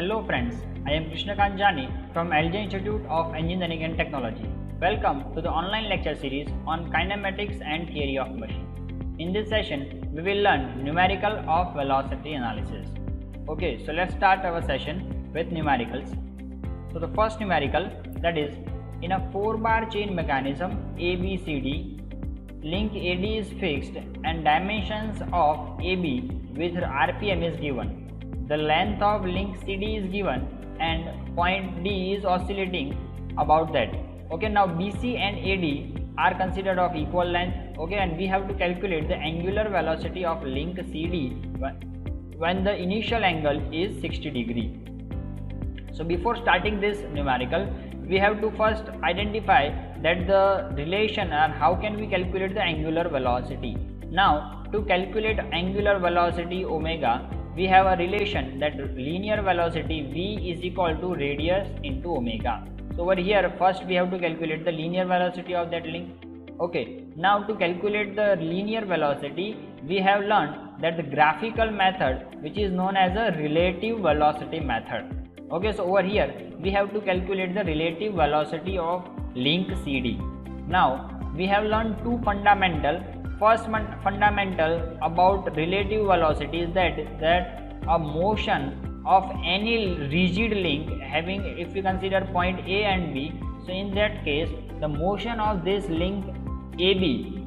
Hello friends, I am Krishnakant Jani from LJ Institute of Engineering and Technology. Welcome to the online lecture series on kinematics and theory of machine. In this session, we will learn numerical of velocity analysis. Okay, so let's start our session with numericals. So the first numerical, that is, in a 4-bar chain mechanism ABCD, link AD is fixed and dimensions of AB with RPM is given. The length of link CD is given and point D is oscillating about that. Okay, now BC and AD are considered of equal length. Okay, and we have to calculate the angular velocity of link CD when the initial angle is 60 degree. So before starting this numerical, we have to first identify that the relation and how can we calculate the angular velocity. Now to calculate angular velocity omega, we have a relation that linear velocity v is equal to radius into omega. So over here first we have to calculate the linear velocity of that link. Okay, now to calculate the linear velocity, we have learned that the graphical method which is known as a relative velocity method. Okay, so over here we have to calculate the relative velocity of link CD. Now we have learned two fundamental. First fundamental about relative velocity is that a motion of any rigid link having, if we consider point A and B, so in that case the motion of this link AB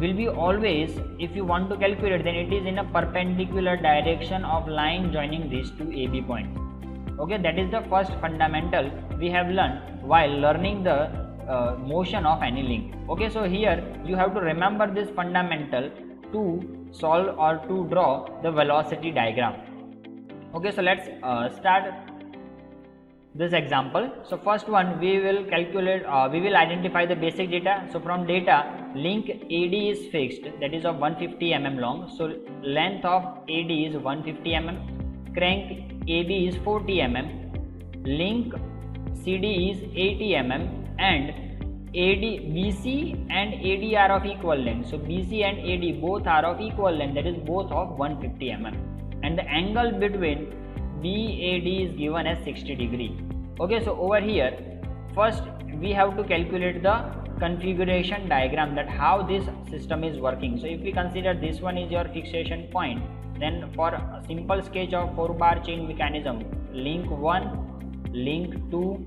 will be always, if you want to calculate, then it is in a perpendicular direction of line joining these two AB points. Okay, that is the first fundamental we have learned while learning the motion of any link. Okay, so here you have to remember this fundamental to solve or to draw the velocity diagram. Okay, so let's start this example. So first one, we will calculate, we will identify the basic data. So from data, link AD is fixed, that is of 150 mm long. So length of AD is 150 mm, crank AB is 40 mm, link CD is 80 mm, and BC and AD are of equal length. So BC and AD both are of equal length, that is both of 150 mm, and the angle between BAD is given as 60 degree. Okay, so over here first we have to calculate the configuration diagram, that how this system is working. So if we consider this one is your fixation point, then for a simple sketch of 4-bar chain mechanism, link 1, link 2,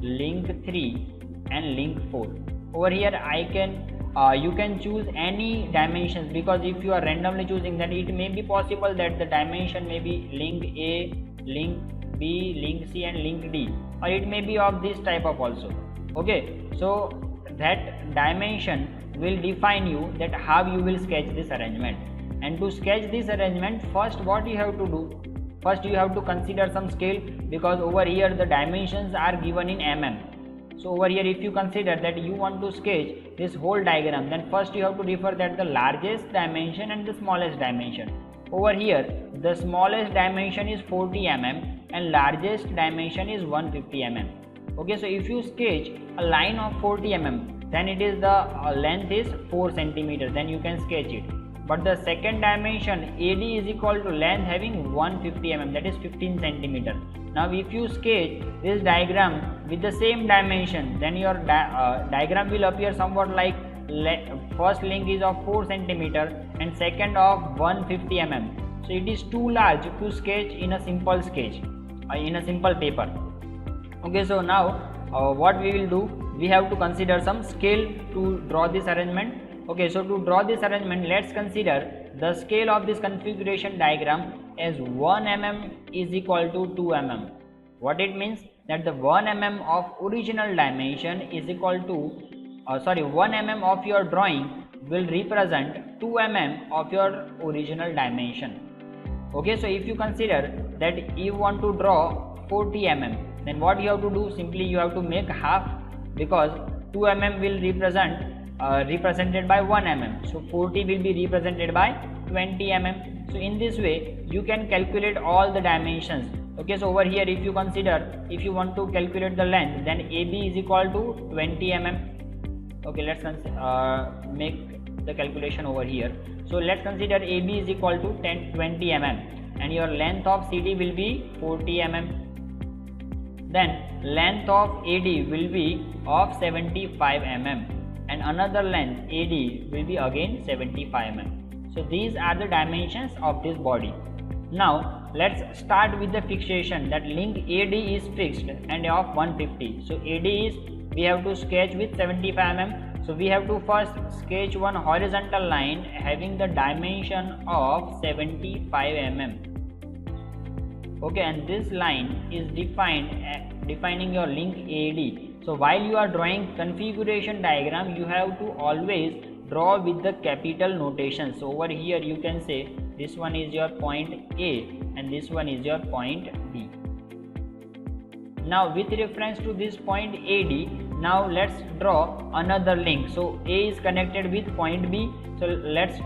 link 3 and link 4. Over here I can you can choose any dimensions, because if you are randomly choosing, then it may be possible that the dimension may be link A, link B, link C and link D, or it may be of this type of also. Okay, so that dimension will define you that how you will sketch this arrangement. And to sketch this arrangement, first what you have to do, first you have to consider some scale, because over here the dimensions are given in mm. So over here if you consider that you want to sketch this whole diagram, then first you have to refer that the largest dimension and the smallest dimension. Over here the smallest dimension is 40 mm and largest dimension is 150 mm. Okay, so if you sketch a line of 40 mm, then it is the length is 4 cm, then you can sketch it. But the second dimension AD is equal to length having 150 mm, that is 15 cm. Now if you sketch this diagram with the same dimension, then your diagram will appear somewhat like first link is of 4 cm and second of 150 mm. So it is too large to sketch in a simple sketch, in a simple paper. Okay, so now what we will do, we have to consider some scale to draw this arrangement. Okay, so to draw this arrangement, let's consider the scale of this configuration diagram as 1 mm is equal to 2 mm. What it means? That the 1 mm of original dimension is equal to 1 mm of your drawing will represent 2 mm of your original dimension. Okay, so if you consider that you want to draw 40 mm, then what you have to do, simply you have to make half, because 2 mm will represented by 1 mm, so 40 will be represented by 20 mm. So in this way you can calculate all the dimensions. Okay, so over here if you consider, if you want to calculate the length, then AB is equal to 20 mm. Okay, let's make the calculation over here. So let's consider AB is equal to 20 mm and your length of CD will be 40 mm. then length of AD will be of 75 mm and another length AD will be again 75 mm. So these are the dimensions of this body. Now let's start with the fixation, that link AD is fixed and of 150. So AD is, we have to sketch with 75 mm. So we have to first sketch one horizontal line having the dimension of 75 mm. Okay, and this line is defining your link AD. So while you are drawing configuration diagram, you have to always draw with the capital notation. So over here you can say this one is your point A and this one is your point B. Now with reference to this point AD, now let's draw another link. So A is connected with point B, so let's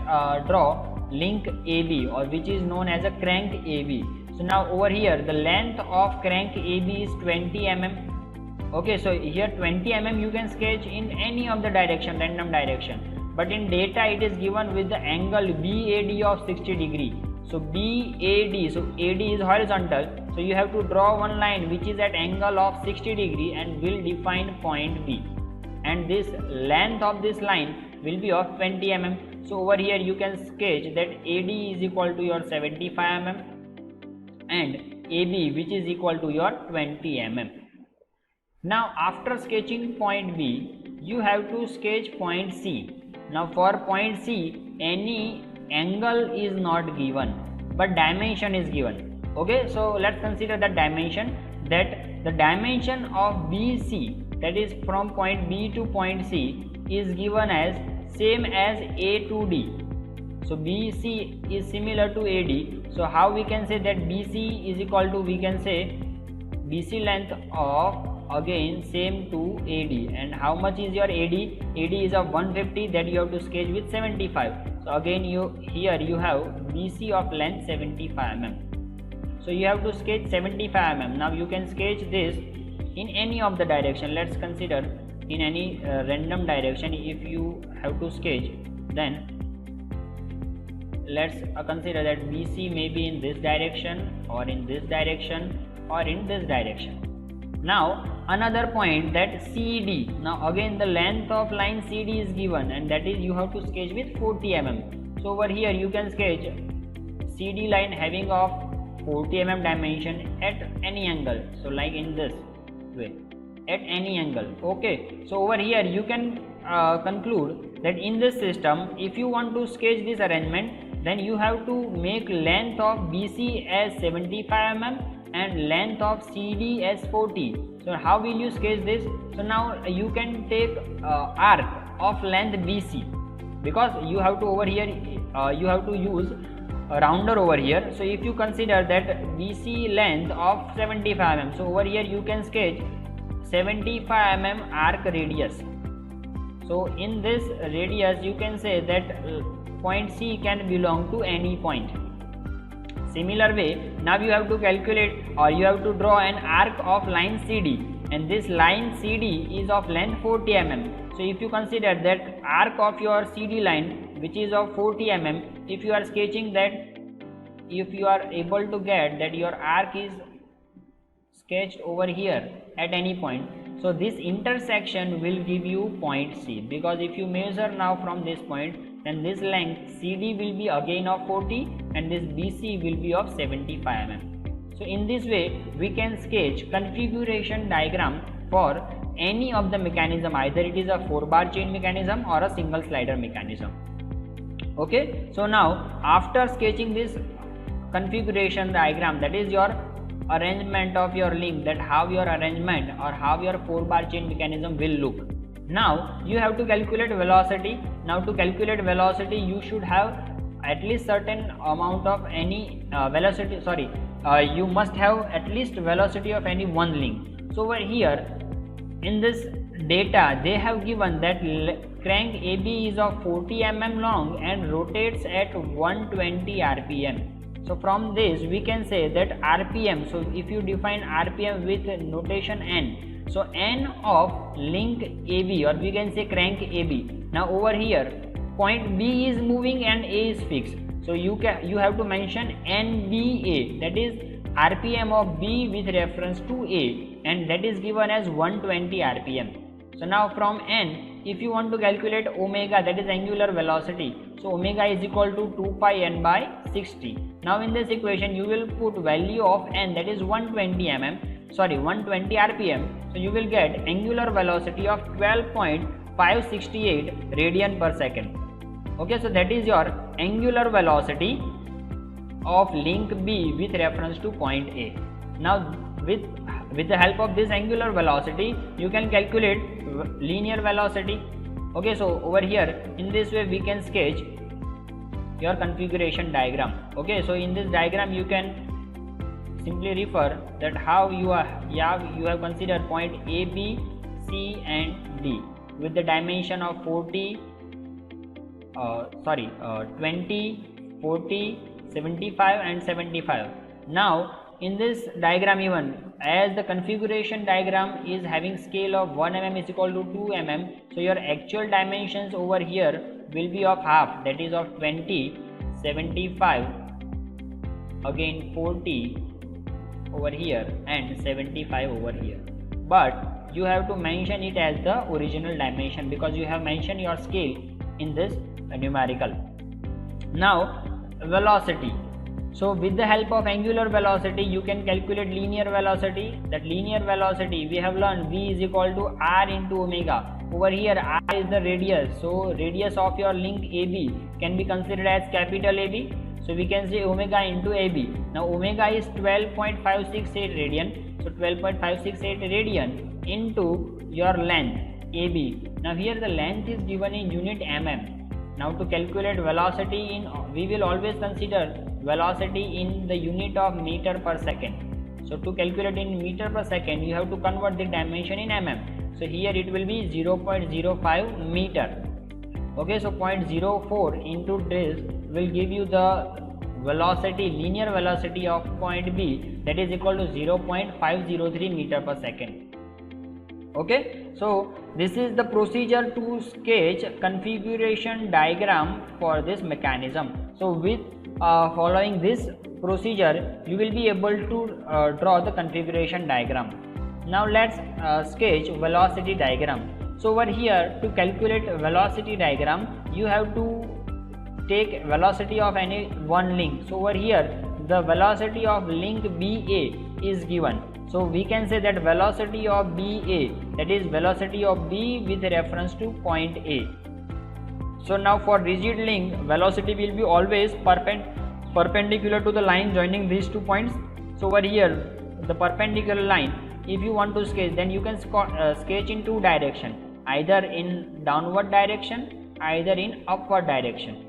draw link AB, or which is known as a crank AB. So now over here the length of crank AB is 20 mm. Okay, so here 20 mm you can sketch in any of the direction, random direction, but in data it is given with the angle BAD of 60 degree. So BAD, so AD is horizontal, so you have to draw one line which is at angle of 60 degree and will define point B, and this length of this line will be of 20 mm. So over here you can sketch that AD is equal to your 75 mm and AB which is equal to your 20 mm. Now after sketching point B, you have to sketch point C. Now for point C, any angle is not given but dimension is given. Okay, so let's consider the dimension, that the dimension of BC, that is from point B to point C, is given as same as A to D. So BC is similar to AD. So how we can say that BC is equal to, we can say BC length of again same to AD, and how much is your AD? AD is of 150, that you have to sketch with 75. So again here you have BC of length 75 mm. So you have to sketch 75 mm. Now you can sketch this in any of the direction. Let's consider in any random direction. If you have to sketch, then let's consider that BC may be in this direction or in this direction or in this direction. Now another point, that CD. Now again the length of line CD is given, and that is you have to sketch with 40 mm. So over here you can sketch CD line having of 40 mm dimension at any angle. So like in this way, at any angle. Okay, so over here you can conclude that in this system, if you want to sketch this arrangement, then you have to make length of BC as 75 mm and length of CD as 40. So how will you sketch this? So now you can take arc of length BC, because you have to over here you have to use a rounder over here. So if you consider that BC length of 75 mm, so over here you can sketch 75 mm arc radius. So in this radius you can say that point C can belong to any point. Similar way, now you have to calculate or you have to draw an arc of line CD, and this line CD is of length 40 mm. So if you consider that arc of your CD line which is of 40 mm, if you are sketching that, if you are able to get that your arc is sketched over here at any point, so this intersection will give you point C, because if you measure now from this point, then this length CD will be again of 40 and this BC will be of 75 mm. So in this way we can sketch configuration diagram for any of the mechanism, either it is a 4-bar chain mechanism or a single slider mechanism. Okay, so now after sketching this configuration diagram, that is your arrangement of your link, that how your arrangement or how your 4-bar chain mechanism will look. Now you have to calculate velocity. Now to calculate velocity you should have at least certain amount of any velocity, you must have at least velocity of any one link. So over here in this data they have given that crank AB is of 40 mm long and rotates at 120 rpm. So from this we can say that rpm, so if you define rpm with notation n, so n of link AB, or we can say crank AB. Now over here point B is moving and A is fixed, so you have to mention NBA, that is rpm of B with reference to A, and that is given as 120 rpm. So now from n, if you want to calculate omega, that is angular velocity, so omega is equal to 2 pi n by 60. Now in this equation you will put value of n, that is 120 rpm, so you will get angular velocity of 12.568 radian per second. Okay, so that is your angular velocity of link B with reference to point A. Now with the help of this angular velocity you can calculate linear velocity. Okay, so over here in this way we can sketch your configuration diagram. Okay, so in this diagram you can simply refer that how you have considered point A, B, C and D with the dimension of 20, 40, 75 and 75. Now in this diagram, even as the configuration diagram is having scale of 1 mm is equal to 2 mm, so your actual dimensions over here will be of half, that is of 20, 75, again 40 over here and 75 over here. But you have to mention it as the original dimension because you have mentioned your scale in this numerical. Now velocity. So with the help of angular velocity you can calculate linear velocity. That linear velocity we have learned V is equal to R into omega. Over here R is the radius, so radius of your link AB can be considered as capital AB. So we can say omega into AB. Now omega is 12.568 radian. So 12.568 radian into your length AB. Now here the length is given in unit mm. Now to calculate velocity we will always consider velocity in the unit of meter per second. So to calculate in meter per second you have to convert the dimension in mm. So here it will be 0.05 meter. Okay, so 0.04 into this will give you the velocity, linear velocity of point B, that is equal to 0.503 meter per second. Okay, so this is the procedure to sketch configuration diagram for this mechanism. So with following this procedure you will be able to draw the configuration diagram. Now let's sketch velocity diagram. So over here to calculate velocity diagram you have to take velocity of any one link. So over here the velocity of link BA is given. So we can say that velocity of BA, that is velocity of B with reference to point A. So now for rigid link velocity will be always perpendicular to the line joining these 2 points. So over here the perpendicular line, if you want to sketch then you can sketch in 2 directions, either in downward direction, either in upward direction.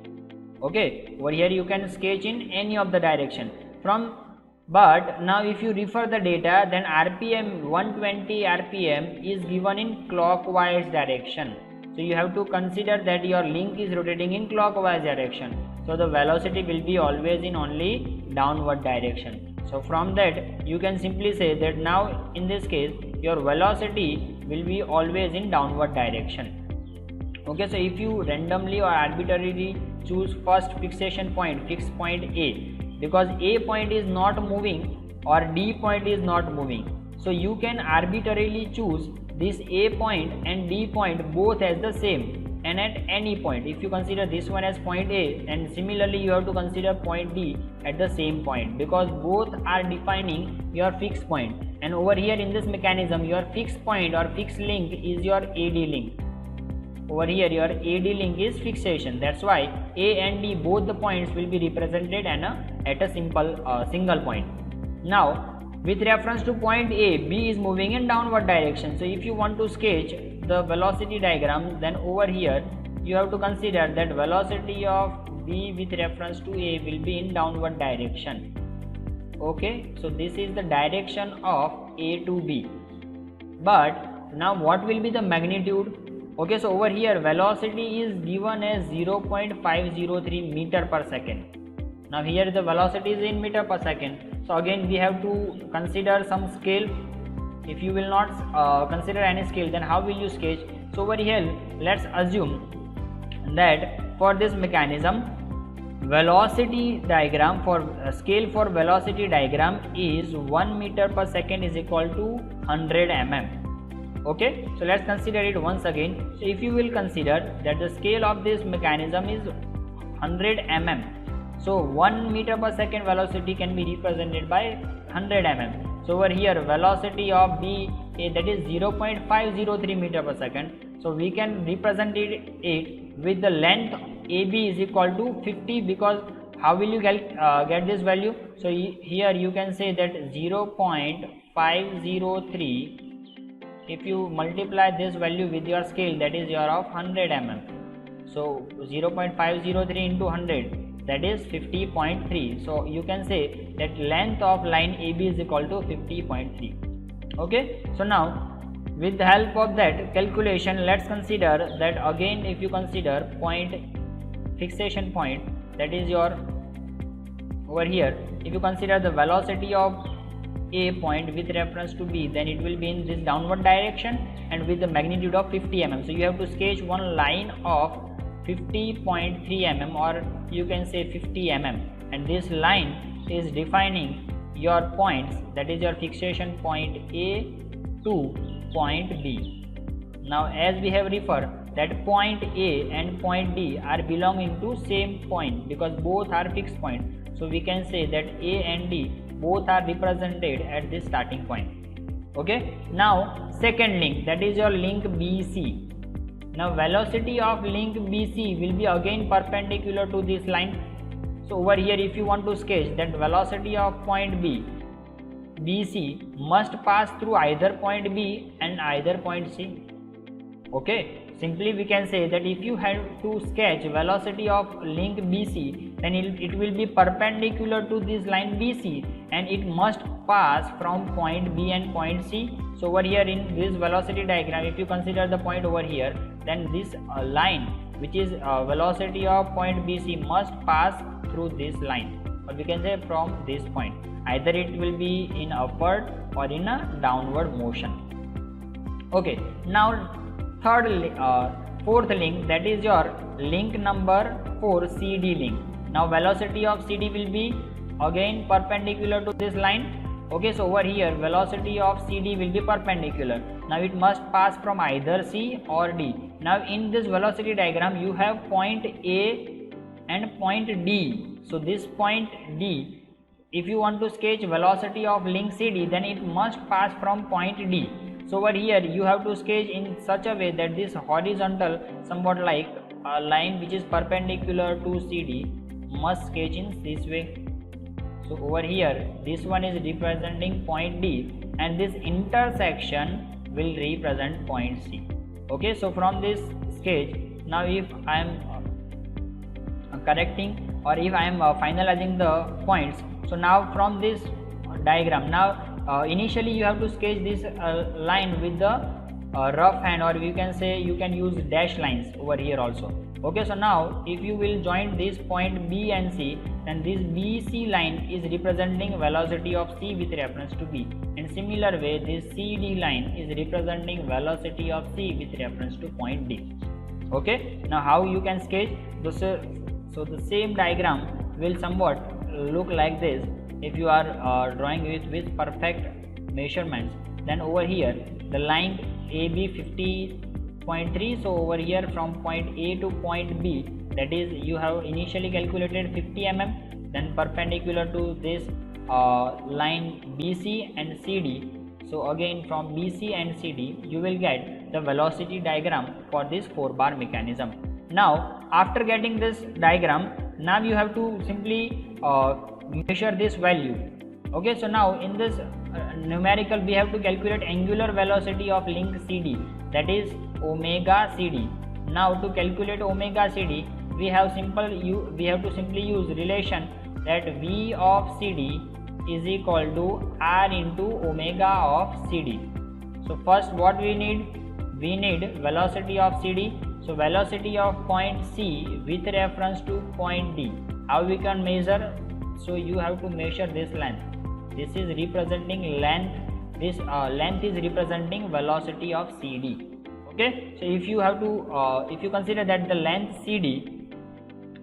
Okay, over here you can sketch in any of the direction but now if you refer the data then RPM 120 RPM is given in clockwise direction. So you have to consider that your link is rotating in clockwise direction. So the velocity will be always in only downward direction. So from that you can simply say that now in this case your velocity will be always in downward direction. Okay, so if you randomly or arbitrarily choose first fixation point, fixed point A, because A point is not moving or D point is not moving, so you can arbitrarily choose this A point and D point both as the same, and at any point if you consider this one as point A, and similarly you have to consider point D at the same point, because both are defining your fixed point. And over here in this mechanism your fixed point or fixed link is your AD link. Over here your AD link is fixation, that's why A and D both the points will be represented at a single point. Now with reference to point A, B is moving in downward direction. So if you want to sketch the velocity diagram then over here you have to consider that velocity of B with reference to A will be in downward direction. Okay, so this is the direction of A to B. But now what will be the magnitude? Okay, so over here velocity is given as 0.503 meter per second. Now here the velocity is in meter per second. So again we have to consider some scale. If you will not consider any scale then how will you sketch? So over here let's assume that for this mechanism velocity diagram for scale for velocity diagram is 1 meter per second is equal to 100 mm. Okay, so let's consider it once again. So if you will consider that the scale of this mechanism is 100 mm, so 1 meter per second velocity can be represented by 100 mm. So over here velocity of B that is 0.503 meter per second. So we can represent it with the length AB is equal to 50, because how will you get this value? So here you can say that 0.503, if you multiply this value with your scale, that is your of 100 mm. So 0.503 into 100, that is 50.3. So you can say that length of line AB is equal to 50.3. Okay, so now with the help of that calculation, let's consider that again. If you consider fixation point, that is your over here, if you consider the velocity of A point with reference to B, then it will be in this downward direction and with the magnitude of 50 mm. So you have to sketch one line of 50.3 mm, or you can say 50 mm, and this line is defining your points, that is your fixation point A to point B. Now as we have referred that point A and point D are belonging to same point because both are fixed point, so we can say that A and D both are represented at this starting point. Okay, now second link, that is your link BC. Now velocity of link BC will be again perpendicular to this line. So over here if you want to sketch that velocity of point B, BC must pass through either point B and either point C. Okay, simply we can say that if you have to sketch velocity of link BC, then it will be perpendicular to this line BC and it must pass from point B and point C. So over here in this velocity diagram, if you consider the point over here, then this line which is velocity of point BC must pass through this line, or we can say from this point. Either it will be in upward or in a downward motion. Okay, now fourth link, that is your link number 4, CD link. Now velocity of CD will be again perpendicular to this line. Okay, so over here velocity of CD will be perpendicular. Now it must pass from either C or D. Now in this velocity diagram you have point A and point D. So this point D, if you want to sketch velocity of link CD, then it must pass from point D. So over here you have to sketch in such a way that this horizontal, somewhat like a line which is perpendicular to CD, must sketch in this way. So over here this one is representing point D and this intersection will represent point C. Okay, so from this sketch, now if I am correcting or if I am finalizing the points, so now from this diagram, now initially you have to sketch this line with the rough hand, or you can say you can use dash lines over here also. Okay, so now if you will join this point B and C, then this BC line is representing velocity of C with reference to B, and similar way this CD line is representing velocity of C with reference to point D. Okay, now how you can sketch this? So the same diagram will somewhat look like this if you are drawing it with perfect measurements. Then over here the line AB 50.3, so over here from point A to point B, that is you have initially calculated 50 mm, then perpendicular to this line BC and CD. So again from BC and CD you will get the velocity diagram for this 4-bar mechanism. Now after getting this diagram, now you have to simply measure this value. Okay, so now in this numerical we have to calculate angular velocity of link CD, that is omega CD. Now to calculate omega CD, we have to simply use relation that V of CD is equal to R into omega of CD. So first what we need velocity of CD. So velocity of point C with reference to point D. How we can measure? So you have to measure this length. This is representing length. This length is representing velocity of CD. Okay. So if you have to, if you consider that the length CD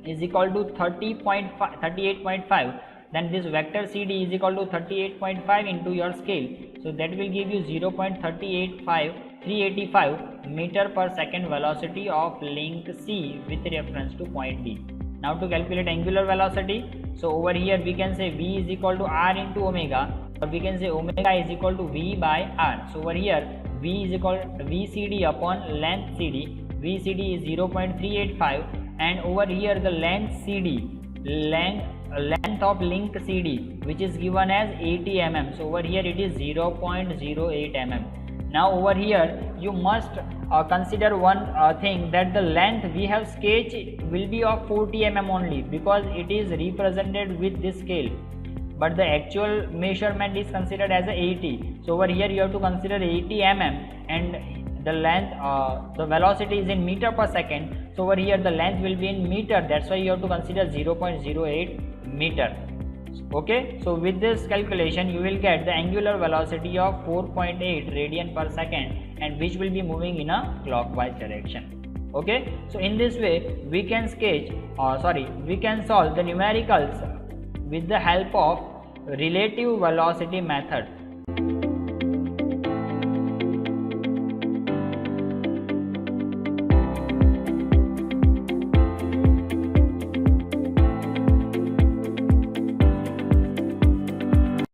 is equal to 38.5, then this vector CD is equal to 38.5 into your scale, so that will give you 0.385 meter per second velocity of link C with reference to point D. Now to calculate angular velocity, so over here we can say V is equal to R into omega, or we can say omega is equal to V by R. So over here V is equal to VCD upon length CD. VCD is 0.385, and over here the length CD, length of link CD, which is given as 80 mm. So over here it is 0.08 mm. Now over here you must consider one thing, that the length we have sketched will be of 40 mm only, because it is represented with this scale, but the actual measurement is considered as a 80. So over here you have to consider 80 mm, and the length, the velocity is in meter per second. So over here the length will be in meter, that's why you have to consider 0.08 meter. Okay, so with this calculation you will get the angular velocity of 4.8 radian per second, and which will be moving in a clockwise direction. Okay, so in this way we can we can solve the numericals with the help of relative velocity method.